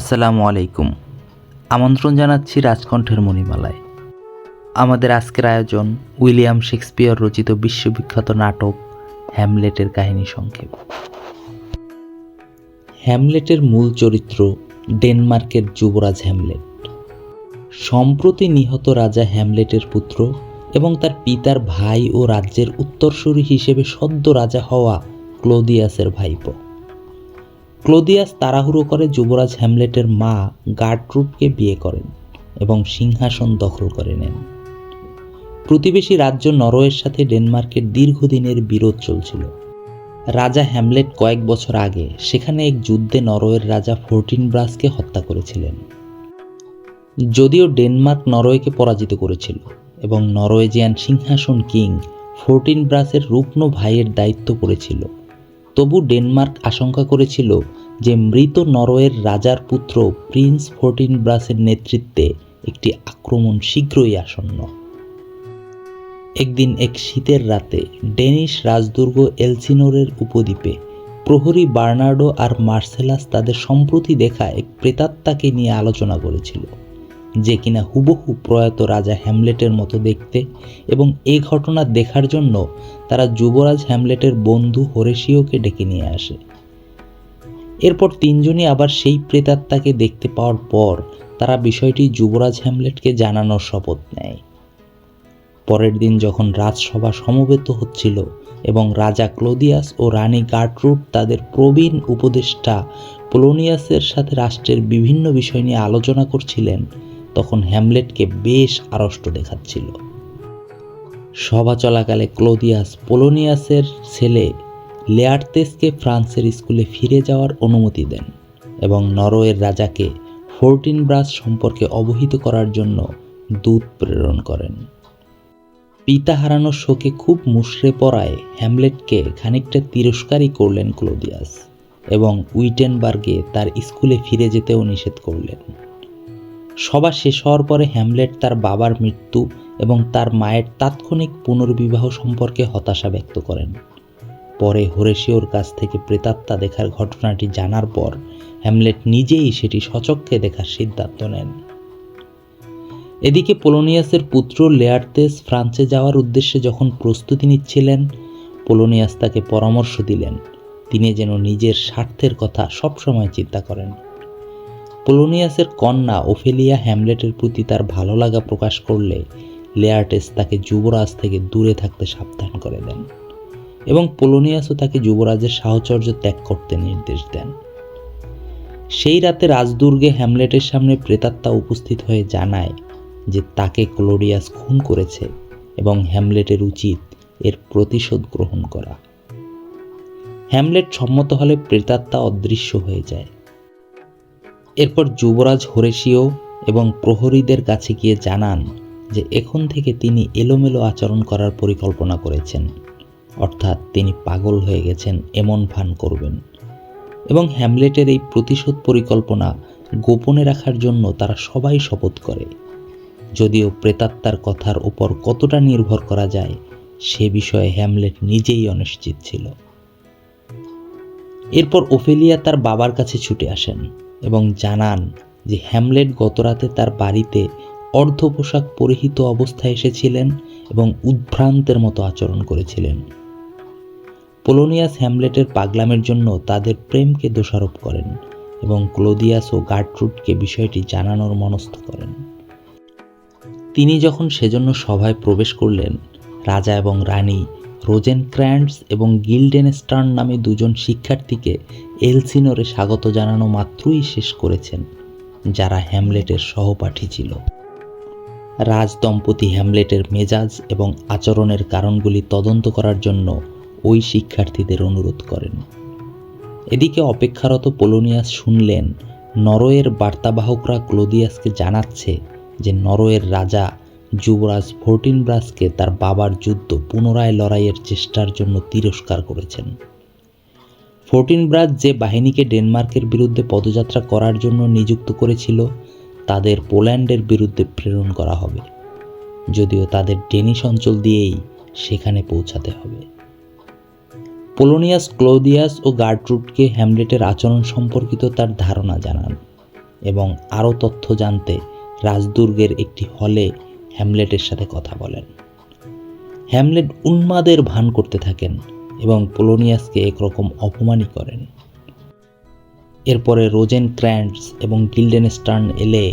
আসসালামু আলাইকুম। আমন্ত্রণ জানাচ্ছি রাজকণ্ঠের মণিমালায়। আমাদের আজকের আয়োজন উইলিয়াম শেক্সপিয়র রচিত বিশ্ববিখ্যাত নাটক হ্যামলেটের কাহিনী সংক্ষেপ। হ্যামলেটের মূল চরিত্র ডেনমার্কের যুবরাজ হ্যামলেট। সম্প্রতি নিহত রাজা হ্যামলেটের পুত্র এবং তার পিতার ভাই ও রাজ্যের উত্তরসূরি হিসেবে সদ্য রাজা হওয়া ক্লোদিয়াসের ভাইপো। ক্লোদিয়াস তাড়াহুড়ো করে যুবরাজ হ্যামলেটের মা গার্ট্রুডকে বিয়ে করেন এবং সিংহাসন দখল করে নেন। প্রতিবেশী রাজ্য নরওয়ের সাথে ডেনমার্কের দীর্ঘদিনের বিরোধ চলছিল। রাজা হ্যামলেট কয়েক বছর আগে সেখানে এক যুদ্ধে নরওয়ের রাজা ফোর্টিনব্রাসকে হত্যা করেছিলেন। যদিও ডেনমার্ক নরওয়েকে পরাজিত করেছিল এবং নরওয়েজিয়ান সিংহাসন কিং ফোর্টিনব্রাসের রুগ্ন ভাইয়ের দায়িত্ব পড়েছিল, তবু ডেনমার্ক আশঙ্কা করেছিল যে মৃত নরওয়ের রাজার পুত্র প্রিন্স ফোর্টিনব্রাসের নেতৃত্বে একটি আক্রমণ শীঘ্রই আসন্ন। একদিন এক শীতের রাতে ডেনিশ রাজদুর্গ এলসিনোরের উপদ্বীপে প্রহরী বার্নার্ডো আর মার্সেলাস তাদের সম্প্রতি দেখা এক প্রেতাত্মাকে নিয়ে আলোচনা করেছিল, যে কিনা হুবহু প্রয়াত রাজা হ্যামলেটের মতো দেখতে, এবং এই ঘটনা দেখার জন্য তারা যুবরাজ হ্যামলেটের বন্ধু হোরেশিওকে ডেকে নিয়ে আসে। এরপর তিনজনই আবার সেই প্রেতাত্মাকে দেখতে পাওয়ার পর তারা বিষয়টি যুবরাজ হ্যামলেটকে জানানোর শপথ নেয়। পরের দিন যখন রাজসভা সমবেত হচ্ছিল এবং রাজা ক্লোদিয়াস ও রানী গার্ট্রুড তাদের প্রবীণ উপদেষ্টা পোলোনিয়াসের সাথে রাষ্ট্রের বিভিন্ন বিষয় নিয়ে আলোচনা করছিলেন, তখন হ্যামলেটকে বেশ আড়ষ্ট দেখাচ্ছিল। সভা চলাকালে ক্লোদিয়াস পোলোনিয়াসের ছেলে লেয়ার্তেসকে ফ্রান্সের স্কুলে ফিরে যাওয়ার অনুমতি দেন এবং নরওয়ের রাজাকে ফোর্টিনব্রাস সম্পর্কে অবহিত করার জন্য দূত প্রেরণ করেন। পিতা হারানোর শোকে খুব মুষড়ে পড়ায় হ্যামলেটকে খানিকটা তিরস্কারই করলেন ক্লোদিয়াস এবং উইটেনবার্গে তার স্কুলে ফিরে যেতেও নিষেধ করলেন। সভা শেষ হওয়ার পরে হ্যামলেট তার বাবার মৃত্যু এবং তার মায়ের তাৎক্ষণিক পুনর্বিবাহ সম্পর্কে হতাশা ব্যক্ত করেন। পরে হোরেশিওর কাছ থেকে প্রেতাত্মা দেখার ঘটনাটি জানার পর হ্যামলেট নিজেই সেটি স্বচক্ষে দেখার সিদ্ধান্ত নেন। এদিকে পোলোনিয়াসের পুত্র লেয়ার্তেস ফ্রান্সে যাওয়ার উদ্দেশ্যে যখন প্রস্তুতি নিচ্ছিলেন, পোলোনিয়াস তাকে পরামর্শ দিলেন তিনি যেন নিজের স্বার্থের কথা সবসময় চিন্তা করেন। পোলোনিয়াসের কন্যা ওফেলিয়া হ্যামলেটের প্রতি তার ভালো লাগা প্রকাশ করলে লেয়ার্টেস তাকে যুবরাজ থেকে দূরে থাকতে সাবধান করে দেন এবং পোলোনিয়াসও তাকে যুবরাজের সাহচর্য ত্যাগ করতে নির্দেশ দেন। সেই রাতে রাজদুর্গে হ্যামলেটের সামনে প্রেতাত্মা উপস্থিত হয়ে জানায় যে তাকে ক্লোডিয়াস খুন করেছে এবং হ্যামলেটের উচিত এর প্রতিশোধ গ্রহণ করা। হ্যামলেট সম্মত হলে প্রেতাত্মা অদৃশ্য হয়ে যায়। এরপর যুবরাজ হোরেশিও এবং প্রহরীদের কাছে গিয়ে জানান যে এখন থেকে তিনি এলোমেলো আচরণ করার পরিকল্পনা করেছেন, অর্থাৎ তিনি পাগল হয়ে গেছেন এমন ভান করবেন, এবং হ্যামলেটের এই প্রতিশোধ পরিকল্পনা গোপনে রাখার জন্য তারা সবাই শপথ করে। যদিও প্রেতাত্মার কথার উপর কতটা নির্ভর করা যায় সে বিষয়ে হ্যামলেট নিজেই অনিশ্চিত ছিল। এরপর ওফেলিয়া তার বাবার কাছে ছুটে আসেন এবং জানান যে হ্যামলেট গতরাতে তার বাড়িতে অর্ধ পোশাক পরিহিত অবস্থায় এসেছিলেন এবং উদ্ভ্রান্তের মতো আচরণ করেছিলেন। পোলোনিয়াস হ্যামলেটের পাগলামের জন্য তাদের প্রেমকে দোষারোপ করেন এবং ক্লোদিয়াস ও গার্ট্রুডকে বিষয়টি জানানোর মনস্থ করেন। তিনি যখন সেজন্য সভায় প্রবেশ করলেন, রাজা এবং রানী রোজেনক্র্যান্টস এবং গিল্ডেনস্টার্ন নামে দুজন শিক্ষার্থীকে এলসিনোরে স্বাগত জানানো মাত্রই শেষ করেছেন, যারা হ্যামলেটের সহপাঠী ছিল। রাজদম্পতি হ্যামলেটের মেজাজ এবং আচরণের কারণগুলি তদন্ত করার জন্য ওই শিক্ষার্থীদের অনুরোধ করেন। এদিকে অপেক্ষারত পোলোনিয়াস শুনলেন নরওয়ের বার্তাবাহকরা ক্লোদিয়াসকে জানাচ্ছে যে নরওয়ের রাজা যুবরাজ ফোর্টিনব্রাসকে তার বাবার যুদ্ধ পুনরায় লড়াইয়ের চেষ্টার জন্য তিরস্কার করেছেন। ফোর্টিনব্রাস যে বাহিনীকে ডেনমার্কের বিরুদ্ধে পদযাত্রা করার জন্য নিযুক্ত করেছিল তাদের পোল্যান্ডের বিরুদ্ধে প্রেরণ করা হবে, যদিও তাদের ডেনিশ অঞ্চল দিয়েই সেখানে পৌঁছাতে হবে। পোলোনিয়াস ক্লোদিয়াস ও গার্ট্রুডকে হ্যামলেটের আচরণ সম্পর্কিত তার ধারণা জানান এবং আরও তথ্য জানতে রাজদুর্গের একটি হলে হ্যামলেটের সাথে কথা বলেন। হ্যামলেট উন্মাদের ভান করতে থাকেন এবং পোলোনিয়াসকে একরকম অপমানই করেন। এরপরে রোজেনক্র্যান্টস এবং গিল্ডেনস্টার্ন এলে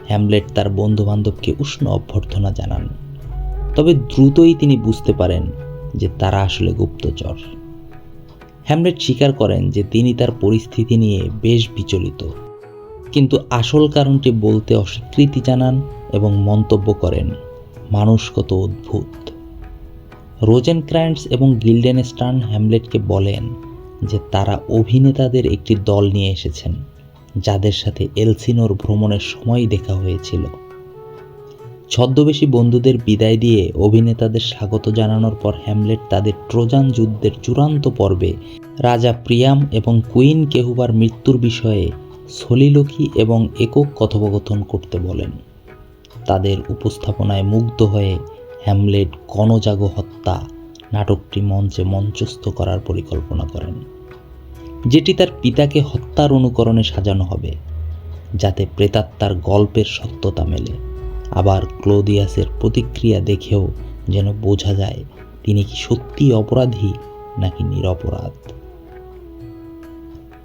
হ্যামলেট তার বন্ধুবান্ধবকে উষ্ণ অভ্যর্থনা জানান, তবে দ্রুতই তিনি বুঝতে পারেন যে তারা আসলে গুপ্তচর। হ্যামলেট স্বীকার করেন যে তিনি তার পরিস্থিতি নিয়ে বেশ বিচলিত, কিন্তু আসল কারণটি বলতে অস্বীকৃতি জানান এবং মন্তব্য করেন, মানুষ কত অদ্ভুত। রোজেনক্র্যান্টস এবং গিল্ডেনস্টার্ন হ্যামলেটকে বলেন যে তারা অভিনেতাদের একটি দল নিয়ে এসেছেন, যাদের সাথে এলসিনোর ভ্রমণের সময় দেখা হয়েছিল। ছদ্মবেশী বন্ধুদের বিদায় দিয়ে অভিনেতাদের স্বাগত জানানোর পর হ্যামলেট তাদের ট্রোজান যুদ্ধের চূড়ান্ত পর্বে রাজা প্রিয়াম এবং কুইন কেহুবার মৃত্যুর বিষয়ে সলিলোকি এবং একক কথোপকথন করতে বলেন। তাদের উপস্থাপনায় মুগ্ধ হয়ে হ্যামলেট গণজাগো হত্যা নাটকটি মঞ্চে মঞ্চস্থ করার পরিকল্পনা করেন, যেটি তার পিতাকে হত্যার অনুকরণে সাজানো হবে, যাতে প্রেতাত্মার গল্পের সত্যতা মেলে। আবার ক্লোদিয়াসের প্রতিক্রিয়া দেখেও যেন বোঝা যায় তিনি কি সত্যি অপরাধী নাকি নিরপরাধ।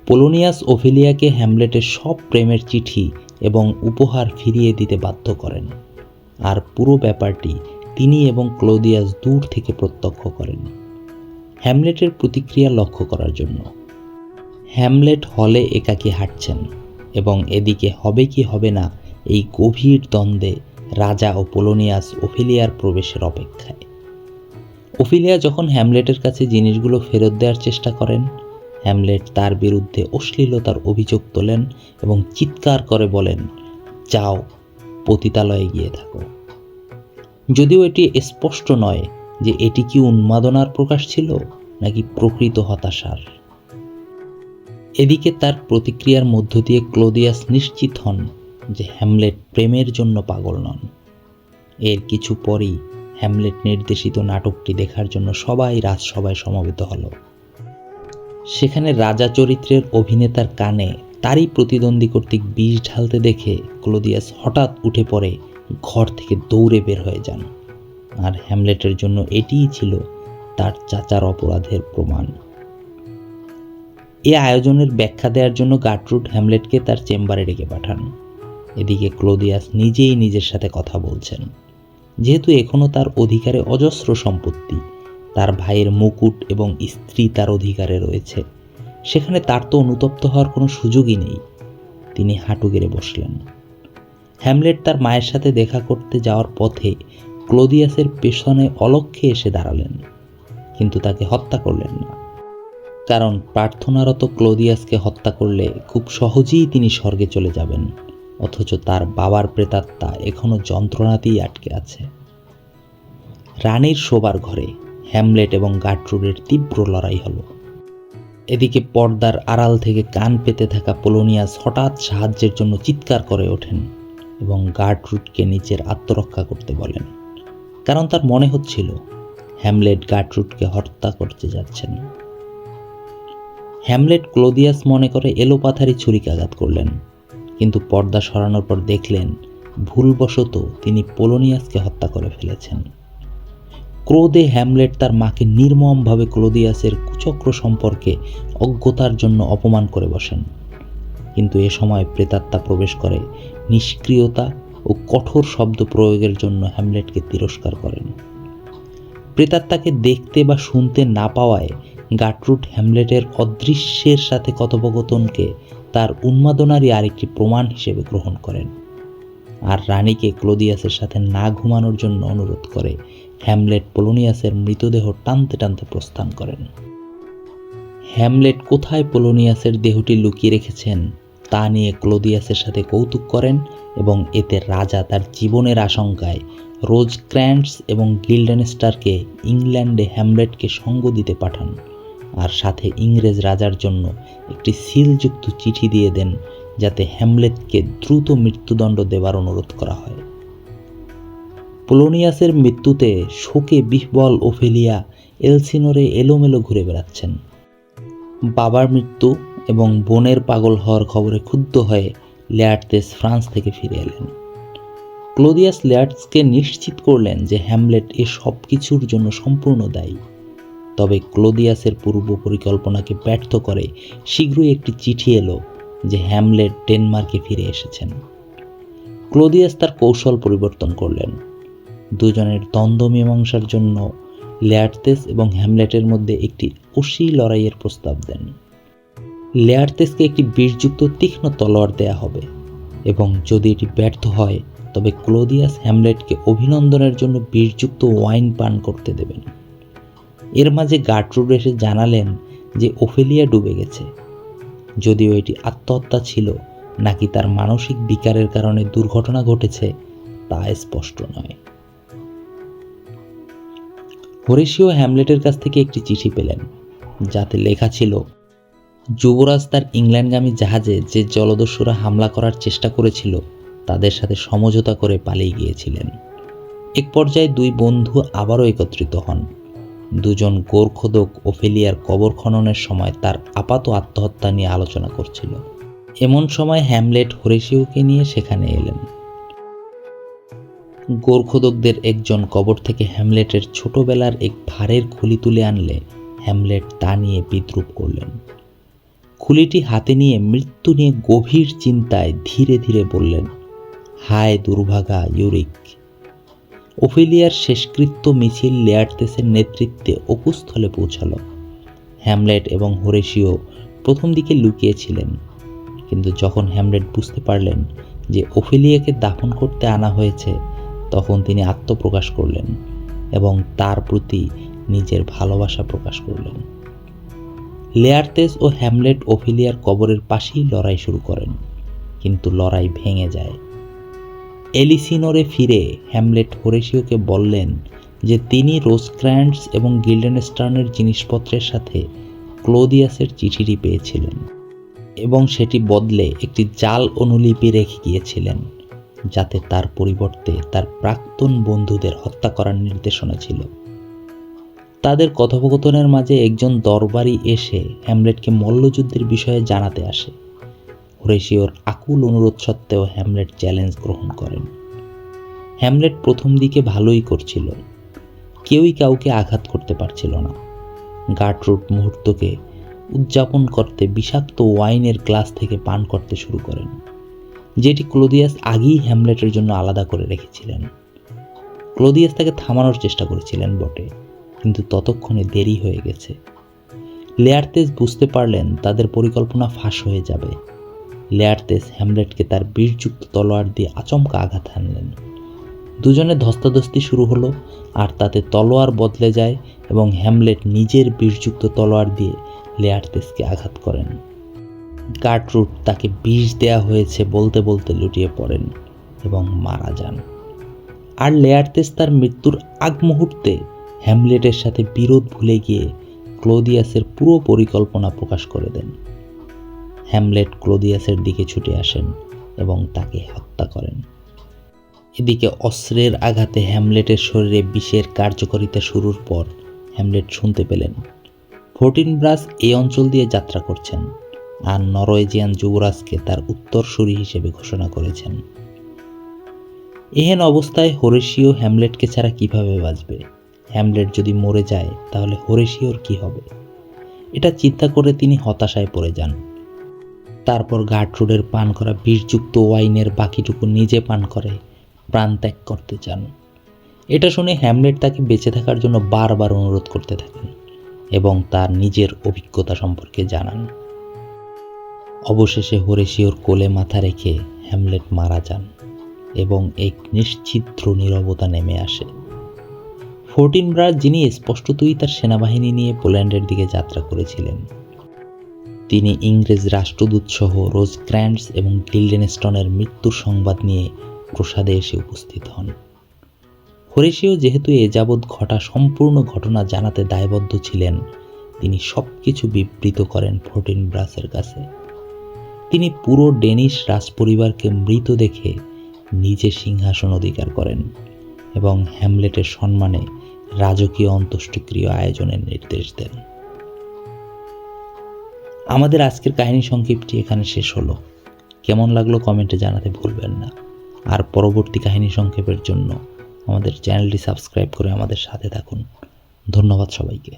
পোলোনিয়াস ওফেলিয়াকে হ্যামলেটের সব প্রেমের চিঠি এবং উপহার ফিরিয়ে দিতে বাধ্য করেন, আর পুরো ব্যাপারটি তিনি এবং ক্লোদিয়াস দূর থেকে প্রত্যক্ষ করেন, হ্যামলেটের প্রতিক্রিয়া লক্ষ্য করার জন্য। হ্যামলেট হলে একাকী হাঁটছেন এবং এদিকে হবে কি হবে না এই গভীর দ্বন্দ্বে রাজা ও পোলোনিয়াস ওফেলিয়ার প্রবেশের অপেক্ষায়। ওফেলিয়া যখন হ্যামলেটের কাছে জিনিসগুলো ফেরত দেওয়ার চেষ্টা করেন, হ্যামলেট তার বিরুদ্ধে অশ্লীলতার অভিযোগ তোলেন এবং চিৎকার করে বলেন, যাও, পতিতালয়ে গিয়ে থাকো। যদিও এটি স্পষ্ট নয় যে এটি কি উন্মাদনার প্রকাশ ছিল নাকি প্রকৃত হতাশার। এদিকে তার প্রতিক্রিয়ার মধ্য দিয়ে ক্লোদিয়াস নিশ্চিত হন যে হ্যামলেট প্রেমের জন্য পাগল নন। এর কিছু পরেই হ্যামলেট নির্দেশিত নাটকটি দেখার জন্য সবাই রাজসভায় সমবেত হল। সেখানে রাজা চরিত্রের অভিনেতার কানে তারই প্রতিদ্বন্দ্বী কর্তৃক বিষ ঢালতে দেখে ক্লোদিয়াস হঠাৎ উঠে পড়ে ঘর থেকে দৌড়ে বের হয়ে যান, আর হ্যামলেটের জন্য এটিই ছিল তার চাচার অপরাধের প্রমাণ। এই আয়োজনের ব্যাখ্যা দেওয়ার জন্য গার্ট্রুড হ্যামলেটকে তার চেম্বারে ডেকে পাঠান। এদিকে ক্লোদিয়াস নিজেই নিজের সাথে কথা বলছেন, যেহেতু এখনও তার অধিকারে অজস্র সম্পত্তি, তার ভাইয়ের মুকুট এবং স্ত্রী তার অধিকারে রয়েছে, সেখানে তার তো অনুতপ্ত হওয়ার কোনো সুযোগই নেই। তিনি হাঁটু গেড়ে বসলেন। হ্যামলেট তার মায়ের সাথে দেখা করতে যাওয়ার পথে ক্লোদিয়াসের পেছনে অলক্ষ্যে এসে দাঁড়ালেন, কিন্তু তাকে হত্যা করলেন না, কারণ প্রার্থনারত ক্লোদিয়াসকে হত্যা করলে খুব সহজেই তিনি স্বর্গে চলে যাবেন, অথচ তার বাবার প্রেতাত্মা এখনও যন্ত্রণাতেই আটকে আছে। রানীর শোবার ঘরে হ্যামলেট এবং গার্ট্রুডের তীব্র লড়াই হলো। এদিকে পর্দার আড়াল থেকে কান পেতে থাকা পোলোনিয়াস হঠাৎ সাহায্যের জন্য চিৎকার করে ওঠেন এবং গার্ট্রুডকে নিচের আত্মরক্ষা করতে বলেন, কারণ তার মনে হচ্ছিল হ্যামলেট গার্ট্রুডকে হত্যা করতে যাচ্ছেন। হ্যামলেট ক্লোদিয়াস মনে করে এলোপাথারি ছুরিকাঘাত করলেন, কিন্তু পর্দা সরানোর পর দেখলেন ভুলবশত তিনি পোলোনিয়াসকে হত্যা করে ফেলেছেন। ক্রোধে হ্যামলেট তার মাকে নির্মমভাবে ক্লোদিয়াসের কুচক্র সম্পর্কে অজ্ঞতার জন্য অপমান করে বসেন, কিন্তু এ সময় প্রেতাত্মা প্রবেশ করে নিষ্ক্রিয়তা ও কঠোর শব্দ প্রয়োগের জন্য হ্যামলেটকে তিরস্কার করেন। প্রেতাত্মাকে দেখতে বা শুনতে না পাওয়ায় গার্ট্রুড হ্যামলেটের অদৃশ্যের সাথে কথোপকথনকে তার উন্মাদনারই আরেকটি প্রমাণ হিসেবে গ্রহণ করেন, আর রানীকে ক্লোদিয়াসের সাথে না ঘুমানোর জন্য অনুরোধ করে হ্যামলেট পোলোনিয়াসের মৃতদেহ টানতে টানতে প্রস্থান করেন। হ্যামলেট কোথায় পোলোনিয়াসের দেহটি লুকিয়ে রেখেছেন তা নিয়ে ক্লোদিয়াসের সাথে কৌতুক করেন এবং এতে রাজা তার জীবনের আশঙ্কায় রোজক্র্যান্টস এবং গিল্ডেনস্টারকে ইংল্যান্ডে হ্যামলেটকে সঙ্গ দিতে পাঠান, আর সাথে ইংরেজ রাজার জন্য একটি সিলযুক্ত চিঠি দিয়ে দেন যাতে হ্যামলেটকে দ্রুত মৃত্যুদণ্ড দেওয়ার অনুরোধ করা হয়। পোলোনিয়াসের মৃত্যুতে শোকে বিহ্বল ওফেলিয়া এলসিনোরে এলোমেলো ঘুরে বেড়াচ্ছেন। বাবার মৃত্যু এবং বোনের পাগল হওয়ার খবরে ক্ষুব্ধ হয়ে লেয়ারতেস ফ্রান্স থেকে ফিরে এলেন। ক্লোদিয়াস লেয়ার্টসকে নিশ্চিত করলেন যে হ্যামলেট এ সব কিছুর জন্য সম্পূর্ণ দায়ী। তবে ক্লোদিয়াসের পূর্ব পরিকল্পনাকে ব্যর্থ করে শীঘ্রই একটি চিঠি এলো যে হ্যামলেট ডেনমার্কে ফিরে এসেছেন। ক্লোদিয়াস তার কৌশল পরিবর্তন করলেন। দুজনের দ্বন্দ্ব মীমাংসার জন্য লেয়ারতেস এবং হ্যামলেটের মধ্যে একটি অসি লড়াইয়ের প্রস্তাব দেন। লেয়ারতেসকে একটি বিষযুক্ত তীক্ষ্ণ তলোয়ার দেয়া হবে এবং যদি এটি ব্যর্থ হয় তবে ক্লোদিয়াস হ্যামলেটকে অভিনন্দনের জন্য বিষযুক্ত ওয়াইন পান করতে দেবেন। এর মাঝে গার্ট্রুড এসে জানালেন যে ওফেলিয়া ডুবে গেছে। যদিও এটি আত্মহত্যা ছিল নাকি তার মানসিক বিকারের কারণে দুর্ঘটনা ঘটেছে তা স্পষ্ট নয়। হোরেশিও হ্যামলেটের কাছ থেকে একটি চিঠি পেলেন যাতে লেখা ছিল, যুবরাজ তার ইংল্যান্ডগামী জাহাজে যে জলদস্যুরা হামলা করার চেষ্টা করেছিল তাদের সাথে সমঝোতা করে পালিয়ে গিয়েছিলেন। এক পর্যায়ে দুই বন্ধু আবারও একত্রিত হন। দুজন গোরখোদক ওফেলিয়ার কবর খননের সময় তার আপাত আত্মহত্যা নিয়ে আলোচনা করছিল। এমন সময় হ্যামলেট হোরেশিওকে নিয়ে সেখানে এলেন। গোরখোদকদের একজন কবর থেকে হ্যামলেটের ছোটবেলার এক ভারের খুলি তুলে আনলে হ্যামলেট তা নিয়ে বিদ্রূপ করলেন। খুলিটি হাতে নিয়ে মৃত্যু নিয়ে গভীর চিন্তায় ধীরে ধীরে বললেন, হায় দুর্ভাগা ইউরিক। ওফেলিয়ার শেষকৃত্য মিছিল লেয়ারতেসের নেতৃত্বে অপুস্থলে পৌঁছাল। হ্যামলেট এবং হোরেশিও প্রথম দিকে লুকিয়েছিলেন, কিন্তু যখন হ্যামলেট বুঝতে পারলেন যে ওফেলিয়াকে দাফন করতে আনা হয়েছে তখন তিনি আত্মপ্রকাশ করলেন এবং তার প্রতি নিজের ভালোবাসা প্রকাশ করলেন। লেয়ারতেস ও হ্যামলেট ওফেলিয়ার কবরের পাশেই লড়াই শুরু করেন, কিন্তু লড়াই ভেঙে যায়। এলিসিনোরে ফিরে হ্যামলেট হোরেশিওকে বললেন যে তিনি রোজক্র্যান্টস এবং গিল্ডেনস্টার্নের জিনিসপত্রের সাথে ক্লোদিয়াসের চিঠিটি পেয়েছিলেন এবং সেটি বদলে একটি জাল অনুলিপি রেখে গিয়েছিলেন, যাতে তার পরিবর্তে তার প্রাক্তন বন্ধুদের হত্যা করার নির্দেশনা ছিল। তাদের কথোপকথনের মাঝে একজন দরবারি এসে হ্যামলেটকে মল্লযুদ্ধের বিষয়ে জানাতে আসে। হোরেশিওর আকুল অনুরোধ সত্ত্বেও হ্যামলেট চ্যালেঞ্জ গ্রহণ করেন। হ্যামলেট প্রথম দিকে ভালোই করছিল, কেউই কাউকে আঘাত করতে পারছিল না। গার্ট্রুড মুহূর্তকে উদযাপন করতে বিষাক্ত ওয়াইনের গ্লাস থেকে পান করতে শুরু করেন, যেটি ক্লোদিয়াস আগেই হ্যামলেটের জন্য আলাদা করে রেখেছিলেন। ক্লোদিয়াস তাকে থামানোর চেষ্টা করেছিলেন বটে, কিন্তু ততক্ষণে দেরি হয়ে গেছে। লেয়ারতেস বুঝতে পারলেন তাদের পরিকল্পনা ফাঁস হয়ে যাবে। লেয়ারতেস হ্যামলেটকে তার বিষযুক্ত তলোয়ার দিয়ে আচমকা আঘাত হানলেন। দুজনে ধস্তাধস্তি শুরু হলো, আর তাতে তলোয়ার বদলে যায় এবং হ্যামলেট নিজের বিষযুক্ত তলোয়ার দিয়ে লেয়ারতেসকে আঘাত করেন। গার্ট্রুড তাকে বিষ দেয়া হয়েছে বলতে বলতে লুটিয়ে পড়েন এবং মারা যান। আর লেয়ারতেস তার মৃত্যুর আগ মুহূর্তে হ্যামলেটের সাথে বিরোধ ভুলে গিয়ে ক্লোদিয়াসের পুরো পরিকল্পনা প্রকাশ করে দেন। হ্যামলেট ক্লোদিয়াসের দিকে ছুটে আসেন এবং তাকে হত্যা করেন। এদিকে অস্ত্রের আঘাতে হ্যামলেটের শরীরে বিষের কার্যকারিতা শুরুর পর হ্যামলেট শুনতে পেলেন ফোর্টিনব্রাস এই অঞ্চল দিয়ে যাত্রা করছেন আর নরওয়েজিয়ান যুবরাজকে তার উত্তরসূরি হিসেবে ঘোষণা করেছেন। এহেন অবস্থায় হোরেশিও হ্যামলেটকে ছাড়া কিভাবে বাঁচবে? হ্যামলেট যদি মরে যায় তাহলে হোরেশিওর কি হবে? এটা চিন্তা করে তিনি হতাশায় পড়ে যান। তারপর গার্ট্রুডের পান করা বিষযুক্ত ওয়াইনের বাকিটুকু নিজে পান করে প্রাণ ত্যাগ করতে চান। এটা শুনে হ্যামলেট তাকে বেঁচে থাকার জন্য বারবার অনুরোধ করতে থাকেন এবং তার নিজের অভিজ্ঞতা সম্পর্কে জানান। অবশেষে হোরেশিওর কোলে মাথা রেখে হ্যামলেট মারা যান এবং এক নিশ্চিদ্র নীরবতা নেমে আসে। ফোর্টিনব্রাস, যিনি স্পষ্টতই তার সেনাবাহিনী নিয়ে পোল্যান্ডের দিকে যাত্রা করেছিলেন, তিনি ইংরেজ রাষ্ট্রদূত সহ রোজক্র্যান্টস এবং গিল্ডেনস্টনের মৃত্যুর সংবাদ নিয়ে প্রসাদে এসে উপস্থিত হন। হোরেশিও যেহেতু এ যাবৎ ঘটা সম্পূর্ণ ঘটনা জানাতে দায়বদ্ধ ছিলেন, তিনি সবকিছু বিবৃত করেন ফোর্টিনব্রাসের কাছে। তিনি পুরো ডেনিশ রাজপরিবারকে মৃত দেখে নিজে সিংহাসন অধিকার করেন এবং হ্যামলেটের সম্মানে রাজকীয় অন্ত্যেষ্টিক্রিয়া আয়োজনের নির্দেশ দেন। আমাদের আজকের কাহিনী সংক্ষিপ্তটি এখানে শেষ হলো। কেমন লাগলো কমেন্টে জানাতে ভুলবেন না। আর পরবর্তী কাহিনী সংক্ষেপের জন্য আমাদের চ্যানেলটি সাবস্ক্রাইব করে আমাদের সাথে থাকুন। ধন্যবাদ সবাইকে।